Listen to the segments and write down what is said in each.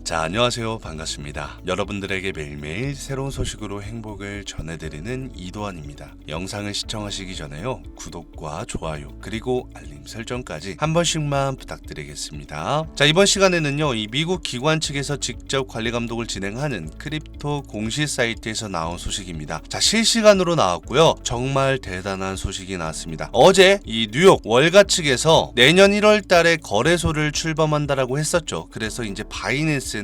자, 안녕하세요. 반갑습니다. 여러분들에게 매일매일 새로운 소식으로 행복을 전해드리는 이도환입니다. 영상을 시청하시기 전에요, 구독과 좋아요 그리고 알림 설정까지 한 번씩만 부탁드리겠습니다. 자, 이번 시간에는요, 이 미국 기관 측에서 직접 관리 감독을 진행하는 크립토 공시 사이트에서 나온 소식입니다. 자, 실시간으로 나왔고요, 정말 대단한 소식이 나왔습니다. 어제 이 뉴욕 월가 측에서 내년 1월 달에 거래소를 출범한다라고 했었죠. 그래서 이제 바이낸스는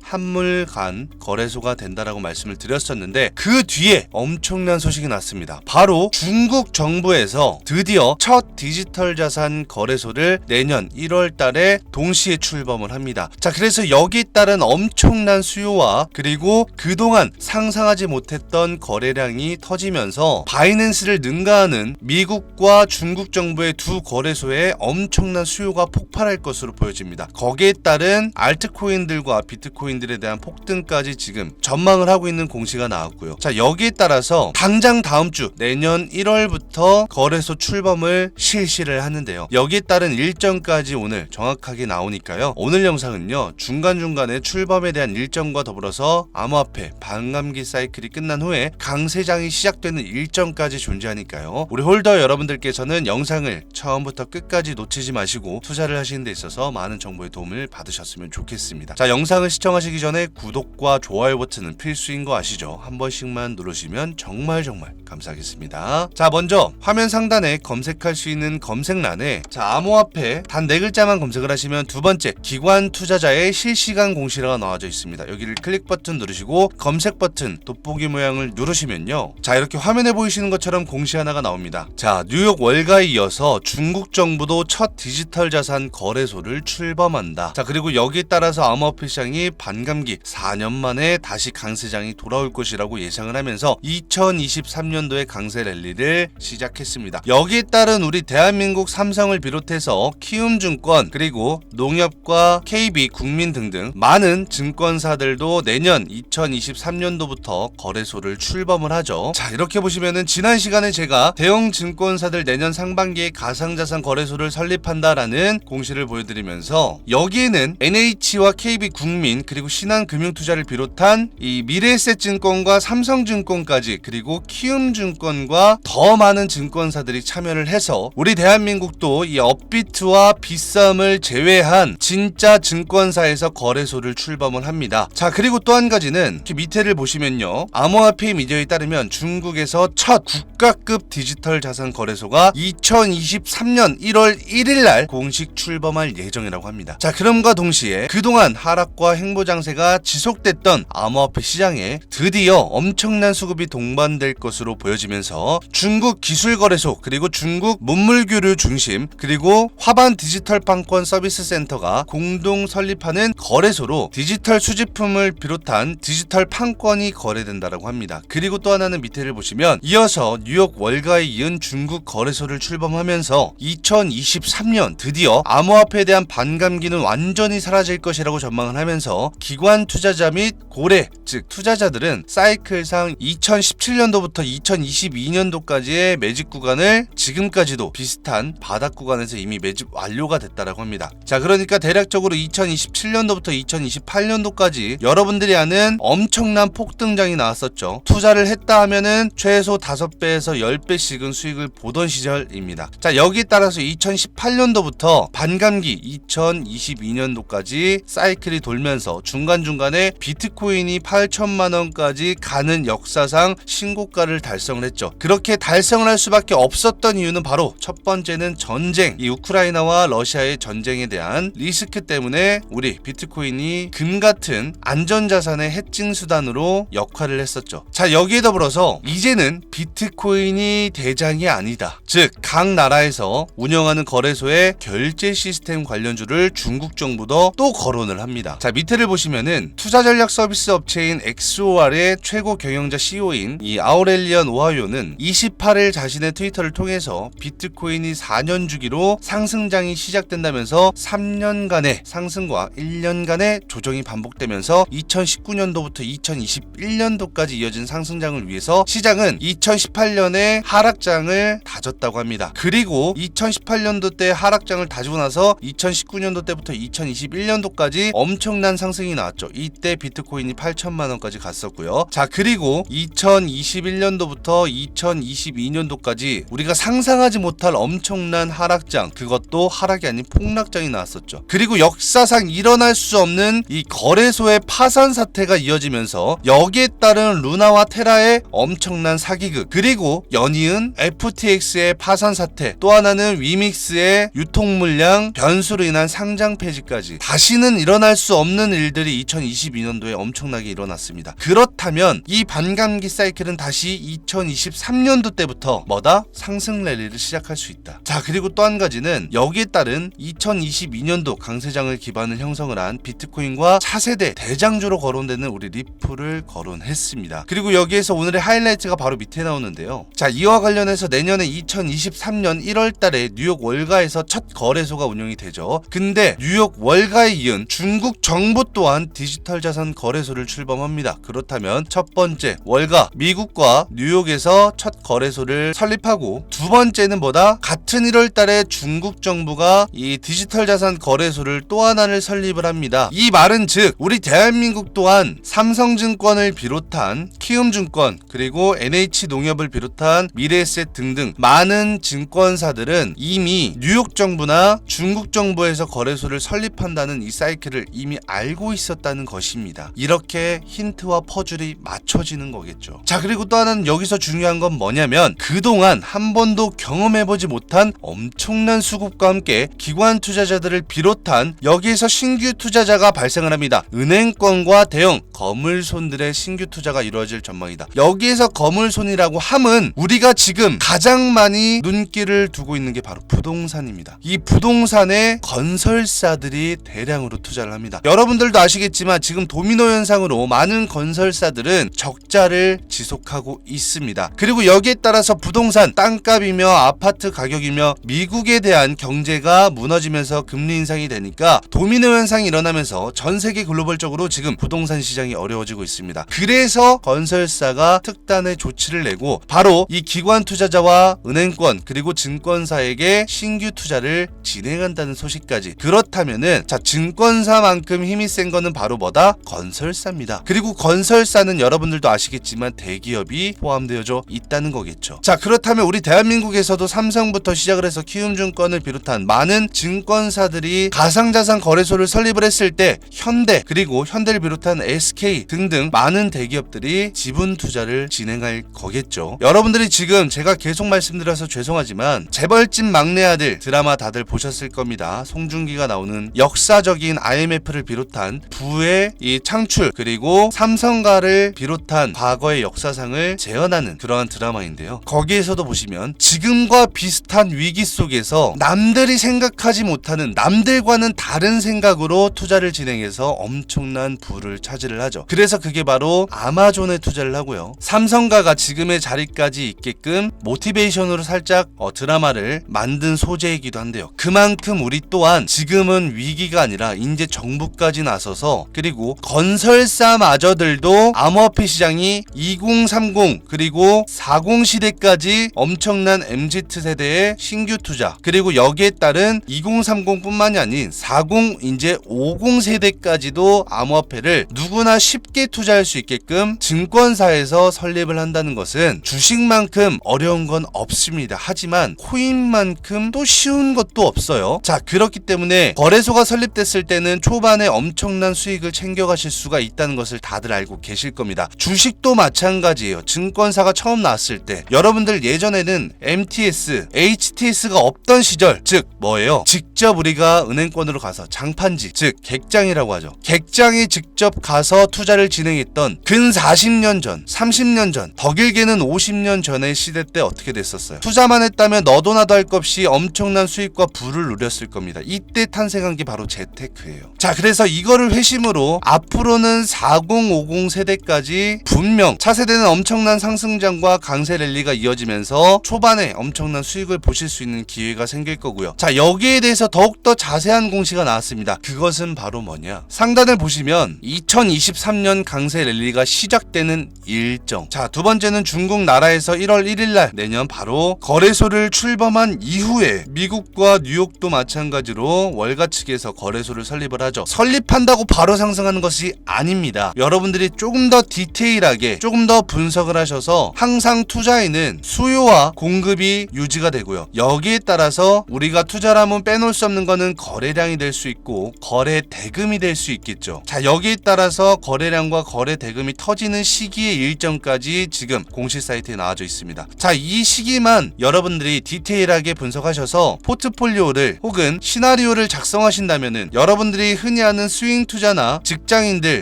한물 간 거래소가 된다라고 말씀을 드렸었는데, 그 뒤에 엄청난 소식이 났습니다. 바로 중국 정부에서 드디어 첫 디지털 자산 거래소를 내년 1월 달에 동시에 출범을 합니다. 자, 그래서 여기에 따른 엄청난 수요와 그리고 그동안 상상하지 못했던 거래량이 터지면서 바이낸스를 능가하는 미국과 중국 정부의 두 거래소에 엄청난 수요가 폭발할 것으로 보여집니다. 거기에 따른 알트코인들과 비트코인들에 대한 폭등까지 지금 전망을 하고 있는 공시가 나왔고요. 자, 여기에 따라서 당장 다음 주 내년 1월부터 거래소 출범을 실시를 하는데요. 여기에 따른 일정까지 오늘 정확하게 나오니까요. 오늘 영상은요, 중간중간에 출범에 대한 일정과 더불어서 암호화폐 반감기 사이클이 끝난 후에 강세장이 시작되는 일정까지 존재하니까요. 우리 홀더 여러분들께서는 영상을 처음부터 끝까지 놓치지 마시고 투자를 하시는 데 있어서 많은 정보의 도움을 받으셨으면 좋겠습니다. 자, 영상을 시청하시기 전에 구독과 좋아요 버튼은 필수인 거 아시죠? 한 번씩만 누르시면 정말 감사하겠습니다. 자, 먼저 화면 상단에 검색할 수 있는 검색란에 암호화폐 단 4글자만 검색을 하시면 두 번째 기관 투자자의 실시간 공시라가 나와져 있습니다. 여기를 클릭 버튼 누르시고 검색 버튼 돋보기 모양을 누르시면요, 자, 이렇게 화면에 보이시는 것처럼 공시 하나가 나옵니다. 자, 뉴욕 월가에 이어서 중국 정부도 첫 디지털 자산 거래소를 출범한다. 자, 그리고 여기에 따라서 암호화폐 시장이 반감기 4년 만에 다시 강세장이 돌아올 것이라고 예상을 하면서 2023년도에 강세 랠리를 시작했습니다. 여기에 따른 우리 대한민국 삼성을 비롯해서 키움증권 그리고 농협과 KB 국민 등등 많은 증권사들도 내년 2023년도부터 거래소를 출범을 하죠. 자, 이렇게 보시면은 지난 시간에 제가 대형 증권사들 내년 상반기에 가상자산 거래소를 설립한다라는 공시를 보여드리면서 여기에는 NH와 KB 국민 그리고 신한금융투자를 비롯한 이 미래에셋증권과 삼성증권까지 그리고 키움증권과 더 많은 증권사들이 참여를 해서 우리 대한민국도 이 업비트와 빗썸을 제외한 진짜 증권사에서 거래소를 출범을 합니다. 자, 그리고 또 한 가지는 이렇게 밑에를 보시면요, 암호화폐 미디어에 따르면 중국에서 첫 국가급 디지털 자산 거래소가 2023년 1월 1일날 공식 출범할 예정이라고 합니다. 자, 그럼과 동시에 그동안 하락과 행보장세가 지속됐던 암호화폐 시장에 드디어 엄청난 수급이 동반될 것으로 보여지면서 중국 기술거래소 그리고 중국 문물교류 중심 그리고 화반 디지털 판권 서비스 센터가 공동 설립하는 거래소로 디지털 수집품을 비롯한 디지털 판권이 거래된다라고 합니다. 그리고 또 하나는 밑에를 보시면 이어서 뉴욕 월가에 이은 중국 거래소를 출범하면서 2023년 드디어 암호화폐에 대한 반감기는 완전히 사라질 것이라고 전망을 하면서 기관 투자자 및 고래 즉 투자자들은 사이클상 2017년도부터 2022년도까지의 매집 구간을 지금까지도 비슷한 바닥 구간에서 이미 매집 완료가 됐다라고 합니다. 자, 그러니까 대략적으로 2027년도부터 2028년도까지 여러분들이 아는 엄청난 폭등장이 나왔었죠. 투자를 했다 하면은 최소 5배에서 10배씩은 수익을 보던 시절입니다. 자, 여기에 따라서 2018년도부터 반감기 2022년도까지 사이클이 돌면서 중간중간에 비트코인이 8천만원까지 가는 역사상 신고가를 달성을 했죠. 그렇게 달성을 할 수밖에 없었던 이유는 바로 첫 번째는 전쟁, 이 우크라이나와 러시아의 전쟁에 대한 리스크 때문에 우리 비트코인이 금 같은 안전자산의 해칭 수단으로 역할을 했었죠. 자, 여기에 더불어서 이제는 비트코인이 대장이 아니다. 즉, 각 나라에서 운영하는 거래소의 결제 시스템 관련주를 중국 정부도 또 거론을 합니다. 자, 밑에를 보시면은 투자 전략 서비스 업체인 업체인 XOR의 최고 경영자 CEO인 이 아우렐리언 오하요는 28일 자신의 트위터를 통해서 비트코인이 4년 주기로 상승장이 시작된다면서 3년간의 상승과 1년간의 조정이 반복되면서 2019년도부터 2021년도까지 이어진 상승장을 위해서 시장은 2018년에 하락장을 다졌다고 합니다. 그리고 2018년도 때 하락장을 다지고 나서 2019년도 때부터 2021년도까지 엄청난 상승이 나왔죠. 이때 비트코인이 8천만 원까지 갔었고요. 자, 그리고 2021년도부터 2022년도까지 우리가 상상하지 못할 엄청난 하락장, 그것도 하락이 아닌 폭락장이 나왔었죠. 그리고 역사상 일어날 수 없는 이 거래소의 파산 사태가 이어지면서 여기에 따른 루나와 테라의 엄청난 사기극, 그리고 연이은 FTX의 파산 사태, 또 하나는 위믹스의 유통 물량 변수로 인한 상장 폐지까지 다시는 일어날 수 없는 일들이 2022년도에 엄청나게 일어났습니다. 그렇다면 이 반감기 사이클은 다시 2023년도 때부터 뭐다? 상승 랠리를 시작할 수 있다. 자, 그리고 또 한 가지는 여기에 따른 2022년도 강세장을 기반을 형성을 한 비트코인과 차세대 대장주로 거론되는 우리 리플을 거론했습니다. 그리고 여기에서 오늘의 하이라이트가 바로 밑에 나오는데요. 자, 이와 관련해서 내년에 2023년 1월 달에 뉴욕 월가에서 첫 거래소가 운영이 되죠. 근데 뉴욕 월가에 이은 중국 정부 또한 디지털 자산 거래소를 출범합니다. 그렇다면 첫 번째 월가 미국과 뉴욕에서 첫 거래소를 설립하고, 두 번째는 뭐다? 같은 1월 달에 중국 정부가 이 디지털 자산 거래소를 또 하나를 설립을 합니다. 이 말은 즉 우리 대한민국 또한 삼성증권을 비롯한 키움증권, 그리고 NH농협을 비롯한 미래에셋 등등 많은 증권사들은 이미 뉴욕 정부나 중국 정부에서 거래소를 설립한다는 이 사이클을 이미 알고 있었다는 것입니다. 이렇게 힌트와 퍼즐이 맞춰지는 거겠죠. 자, 그리고 또 하나는 여기서 중요한 건 뭐냐면 그동안 한 번도 경험해보지 못한 엄청난 수급과 함께 기관 투자자들을 비롯한 여기에서 신규 투자자가 발생을 합니다. 은행권과 대형 거물손들의 신규 투자가 이루어질 전망이다. 여기에서 거물손이라고 함은 우리가 지금 가장 많이 눈길을 두고 있는 게 바로 부동산입니다. 이 부동산에 건설사들이 대량으로 투자를 합니다. 여러분들도 아시겠지만 지금 도미노 현상으로 많은 건설사들은 적자를 지속하고 있습니다. 그리고 여기에 따라서 부동산 땅값이며 아파트 가격이며 미국에 대한 경제가 무너지면서 금리 인상이 되니까 도미노 현상이 일어나면서 전 세계 글로벌적으로 지금 부동산 시장이 어려워지고 있습니다. 그래서 건설사가 특단의 조치를 내고 바로 이 기관 투자자와 은행권 그리고 증권사에게 신규 투자를 진행한다는 소식까지. 그렇다면은 자, 증권사만큼 힘이 센 거는 바로 뭐다? 건설사입니다. 그리고 건설사는 여러분들도 아시겠지만 대기업이 포함되어져 있다는 거겠죠. 자, 그렇다면 우리 대한민국에서도 삼성부터 시작을 해서 키움증권을 비롯한 많은 증권사들이 가상자산 거래소를 설립을 했을 때 현대, 그리고 현대를 비롯한 SK 등등 많은 대기업들이 지분 투자를 진행할 거겠죠. 여러분들이 지금 제가 계속 말씀드려서 죄송하지만 재벌집 막내 아들 드라마 다들 보셨을 겁니다. 송중기가 나오는 역사적인 IMF를 비롯한 부의 이 창출, 그리고 삼성가를 비롯한 과거의 역사상을 재현하는 그러한 드라마인데요. 거기에서도 보시면 지금과 비슷한 위기 속에서 남들이 생각하지 못하는, 남들과는 다른 생각으로 투자를 진행해서 엄청난 부를 차지를 하죠. 그래서 그게 바로 아마존에 투자를 하고요. 삼성가가 지금의 자리까지 있게끔 모티베이션으로 살짝 드라마를 만든 소재이기도 한데요. 그만큼 우리 또한 지금은 위기가 아니라 이제 정부까지 나서서, 그리고 건설사마저들도 암호화폐 시장이 2030 그리고 40 시대까지 엄청난 MZ세대의 신규 투자, 그리고 여기에 따른 2030뿐만이 아닌 40 이제 50 세대까지도 암호화폐를 누구나 쉽게 투자할 수 있게끔 증권사에서 설립을 한다는 것은 주식만큼 어려운 건 없습니다. 하지만 코인만큼 또 쉬운 것도 없어요. 자, 그렇기 때문에 거래소가 설립됐을 때는 초반에 엄청난 수익을 챙겨가실 수가 있다는 것을 다들 알고 계실 겁니다. 주식도 마찬가지예요. 증권사가 처음 나왔을 때 여러분들 예전에는 MTS, HTS가 없던 시절, 즉 뭐예요? 직접 우리가 은행권으로 가서 장판지, 즉 객장이라고 하죠. 객장에 직접 가서 투자를 진행했던 근 40년 전, 30년 전, 더 길게는 50년 전의 시대 때 어떻게 됐었어요? 투자만 했다면 너도 나도 할 것 없이 엄청난 수익과 부를 누렸을 겁니다. 이때 탄생한 게 바로 재테크예요. 자, 그래서 이거를 회심으로 앞으로는 4 4050 세대까지 분명 차세대는 엄청난 상승장과 강세 랠리가 이어지면서 초반에 엄청난 수익을 보실 수 있는 기회가 생길 거고요. 자, 여기에 대해서 더욱더 자세한 공시가 나왔습니다. 그것은 바로 뭐냐, 상단을 보시면 2023년 강세 랠리가 시작되는 일정. 자, 두 번째는 중국 나라에서 1월 1일날 내년 바로 거래소를 출범한 이후에 미국과 뉴욕도 마찬가지로 월가 측에서 거래소를 설립을 하죠. 설립한다고 바로 상승하는 것이 아닙니다. 여러분들이 조금 더 디테일하게 조금 더 분석을 하셔서 항상 투자에는 수요와 공급이 유지가 되고요. 여기에 따라서 우리가 투자를 하면 빼놓을 수 없는 거는 거래량이 될 수 있고 거래 대금이 될 수 있겠죠. 자, 여기에 따라서 거래량과 거래 대금이 터지는 시기의 일정까지 지금 공시 사이트에 나와져 있습니다. 자, 이 시기만 여러분들이 디테일하게 분석하셔서 포트폴리오를 혹은 시나리오를 작성하신다면은 여러분들이 흔히 하는 스윙 투자나 직장인들,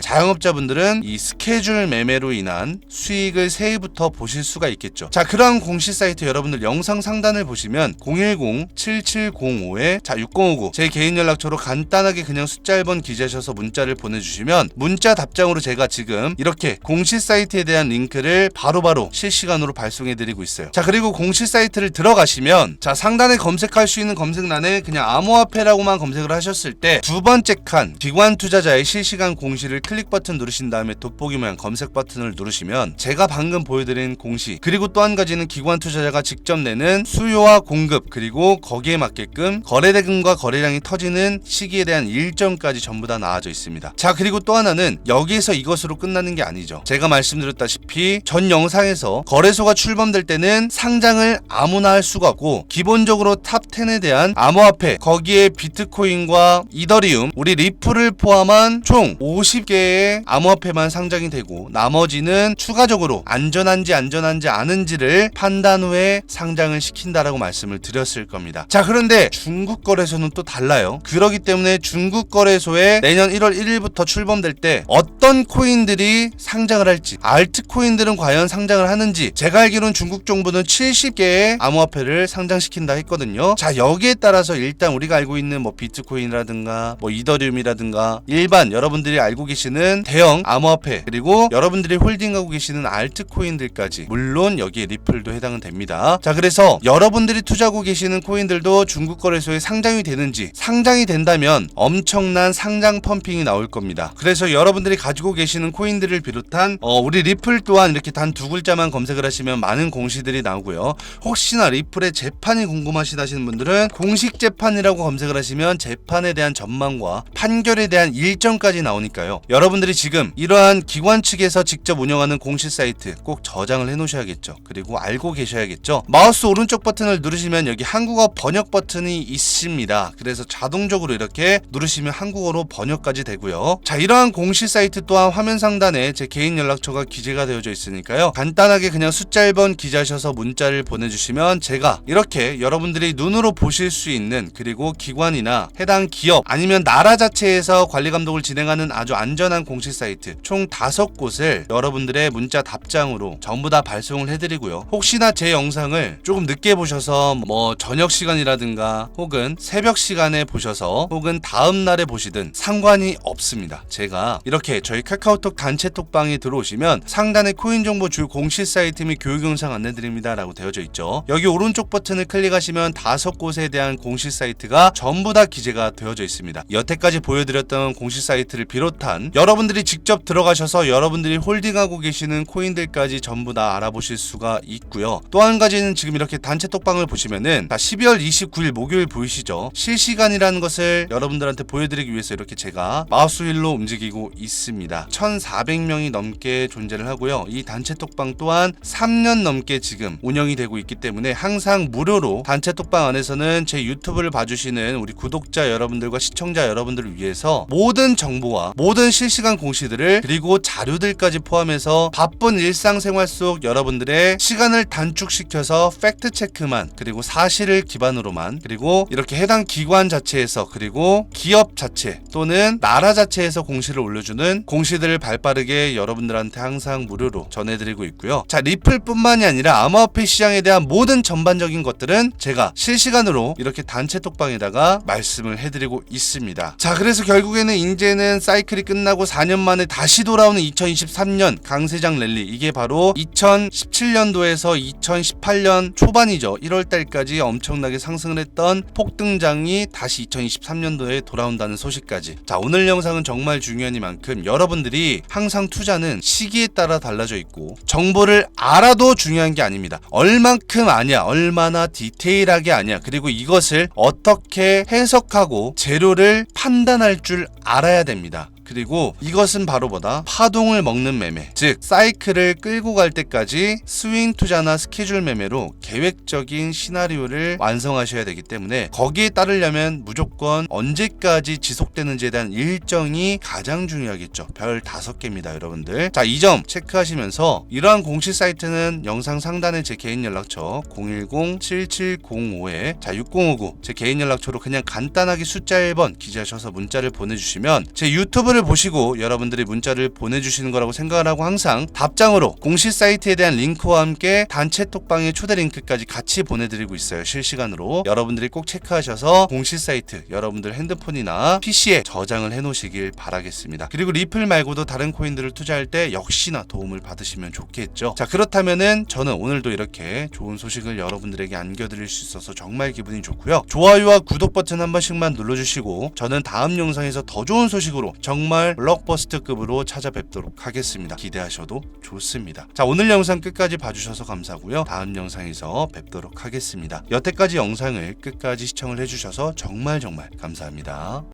자영업자분들은 이 스케줄 매매로 인한 수익을 새해부터 보실 수가 있겠죠. 자, 그러한 공시 사이트 여러분들 영상 상단을 보시면 010-7705에 6059 제 개인 연락처로 간단하게 그냥 숫자 1번 기재하셔서 문자를 보내주시면 문자 답장으로 제가 지금 이렇게 공시 사이트에 대한 링크를 바로바로 실시간으로 발송해드리고 있어요. 자, 그리고 공시 사이트를 들어가시면 자, 상단에 검색할 수 있는 검색란에 그냥 암호화폐라고만 검색을 하셨을 때 두 번째 칸 기관 투자자의 실시간 공시를 클릭 버튼 누르신 다음에 돋보기 모양 검색 버튼을 누르시면 제가 방금 보여드린 공시, 그리고 또 한 가지는 기관 투자자가 직접 내는 수요와 공급, 그리고 거기에 맞게끔 거래대금과 거래량이 터지는 시기에 대한 일정까지 전부 다 나와져 있습니다. 자, 그리고 또 하나는 여기에서 이것으로 끝나는 게 아니죠. 제가 말씀드렸다시피 전 영상에서 거래소가 출범될 때는 상장을 아무나 할 수가 없고 기본적으로 탑10에 대한 암호화폐, 거기에 비트코인과 이더리움, 우리 리플을 포함한 총 50개의 암호화폐만 상장이 되고 나머지는 추가적으로 안전한지 아닌지를 판단 후에 상장을 시킨다라고 말씀을 드렸을 겁니다. 자, 그런데 중국 거래소는 또 달라요. 그렇기 때문에 중국 거래소에 내년 1월 1일부터 출범될 때 어떤 코인들이 상장을 할지, 알트코인들은 과연 상장을 하는지, 제가 알기로는 중국 정부는 70개의 암호화폐를 상장시킨다 했거든요. 자, 여기에 따라서 일단 우리가 알고 있는 뭐 비트코인이라든가 뭐 이더리움이라든가 일반 여러분들이 알고 계시는 대형 암호화폐, 그리고 여러분들이 홀딩하고 계시는 알트코인들까지, 물론 여기에 리플도 해당은 됩니다. 자, 그래서 여러분들이 투자하고 계시는 코인들도 중국 거래소에 상장이 되는지, 상장이 된다면 엄청난 상장 펌핑이 나올 겁니다. 그래서 여러분들이 가지고 계시는 코인들을 비롯한 우리 리플 또한 이렇게 단 두 글자만 검색을 하시면 많은 공시들이 나오고요. 혹시나 리플의 재판이 궁금하시다 하시는 분들은 공식 재판이라고 검색을 하시면 재판에 대한 전망과 판결에 대한 일정까지 나오니까요. 여러분들이 지금 이러한 기관 측에서 직접 운영하는 공시 사이트 꼭 저장을 해 놓으셔야겠죠. 그리고 알고 계셔야겠죠. 마우스 오른쪽 버튼을 누르시면 여기 한국어 번역 버튼이 있습니다. 그래서 자동적으로 이렇게 누르시면 한국어로 번역까지 되고요. 자, 이러한 공시 사이트 또한 화면 상단에 제 개인 연락처가 기재가 되어져 있으니까요. 간단하게 그냥 숫자 1번 기재하셔서 문자를 보내주시면 제가 이렇게 여러분들이 눈으로 보실 수 있는, 그리고 기관이나 해당 기업 아니면 나라 자체에서 관리 감독을 진행하는 아주 안전한 공시 사이트 총 5곳을 여러분들의 문자 답장으로 전부 다 발송을 해드리고요. 혹시나 제 영상을 조금 늦게 보셔서 뭐 저녁 시간이라든가 혹은 새벽 시간에 보셔서 혹은 다음 날에 보시든 상관이 없습니다. 제가 이렇게 저희 카카오톡 단체 톡방에 들어오시면 상단에 코인 정보 주 공시 사이트 및 교육 영상 안내드립니다 라고 되어져 있죠. 여기 오른쪽 버튼을 클릭하시면 5곳에 대한 공시 사이트가 전부 다 기재가 되어져 있습니다. 여태까지 보여드렸던 공시 사이트를 비롯한 여러분들이 직접 들어가셔서 여러분들이 홀딩하고 계시는 코인들까지 전부 다 알아보실 수가 있고요. 또 한 가지는 지금 이렇게 단체 톡방을 보시면은 12월 29일 목요일 보이시죠? 실시간이라는 것을 여러분들한테 보여드리기 위해서 이렇게 제가 마우스 휠로 움직이고 있습니다. 1400명이 넘게 존재를 하고요. 이 단체 톡방 또한 3년 넘게 지금 운영이 되고 있기 때문에 항상 무료로 단체 톡방 안에서는 제 유튜브를 봐주시는 우리 구독자 여러분들과 시청자 여러분들을 위해서 모든 정보와 모든 실시간 공시들을, 그리고 자료들까지 포함해서 바쁜 일상생활 속 여러분들의 시간을 단축시켜서 팩트 체크만, 그리고 사실을 기반으로만, 그리고 이렇게 해당 기관 자체에서, 그리고 기업 자체 또는 나라 자체에서 공시를 올려주는 공시들을 발빠르게 여러분들한테 항상 무료로 전해드리고 있고요. 자, 리플뿐만이 아니라 암호화폐 시장에 대한 모든 전반적인 것들은 제가 실시간으로 이렇게 단체 톡방에다가 말씀을 해드리고 있습니다. 자, 그래서 결국에는 이제는 사이클이 끝나고 4년 4년 만에 다시 돌아오는 2023년 강세장 랠리, 이게 바로 2017년도에서 2018년 초반이죠. 1월달까지 엄청나게 상승을 했던 폭등장이 다시 2023년도에 돌아온다는 소식까지. 자, 오늘 영상은 정말 중요한 이만큼 여러분들이 항상 투자는 시기에 따라 달라져 있고 정보를 알아도 중요한 게 아닙니다. 얼만큼 아냐, 얼마나 디테일하게 아냐, 그리고 이것을 어떻게 해석하고 재료를 판단할 줄 알아야 됩니다. 그리고 이것은 바로 뭐다? 파동을 먹는 매매, 즉 사이클을 끌고 갈 때까지 스윙 투자나 스케줄 매매로 계획적인 시나리오를 완성하셔야 되기 때문에 거기에 따르려면 무조건 언제까지 지속되는지에 대한 일정이 가장 중요하겠죠. 별 5개입니다 여러분들. 자, 이 점 체크하시면서 이러한 공식 사이트는 영상 상단에 제 개인 연락처 010-7705에 6059 제 개인 연락처로 그냥 간단하게 숫자 1번 기재하셔서 문자를 보내주시면 제 유튜브를 보시고 여러분들이 문자를 보내주시는 거라고 생각을 하고 항상 답장으로 공식 사이트에 대한 링크와 함께 단체 톡방의 초대 링크까지 같이 보내드리고 있어요. 실시간으로. 여러분들이 꼭 체크하셔서 공식 사이트 여러분들 핸드폰이나 PC에 저장을 해놓으시길 바라겠습니다. 그리고 리플 말고도 다른 코인들을 투자할 때 역시나 도움을 받으시면 좋겠죠. 자, 그렇다면은 저는 오늘도 이렇게 좋은 소식을 여러분들에게 안겨드릴 수 있어서 정말 기분이 좋고요. 좋아요와 구독 버튼 한 번씩만 눌러주시고 저는 다음 영상에서 더 좋은 소식으로 정말 블록버스터급으로 찾아뵙도록 하겠습니다. 기대하셔도 좋습니다. 자, 오늘 영상 끝까지 봐주셔서 감사하고요. 다음 영상에서 뵙도록 하겠습니다. 여태까지 영상을 끝까지 시청을 해주셔서 정말 감사합니다.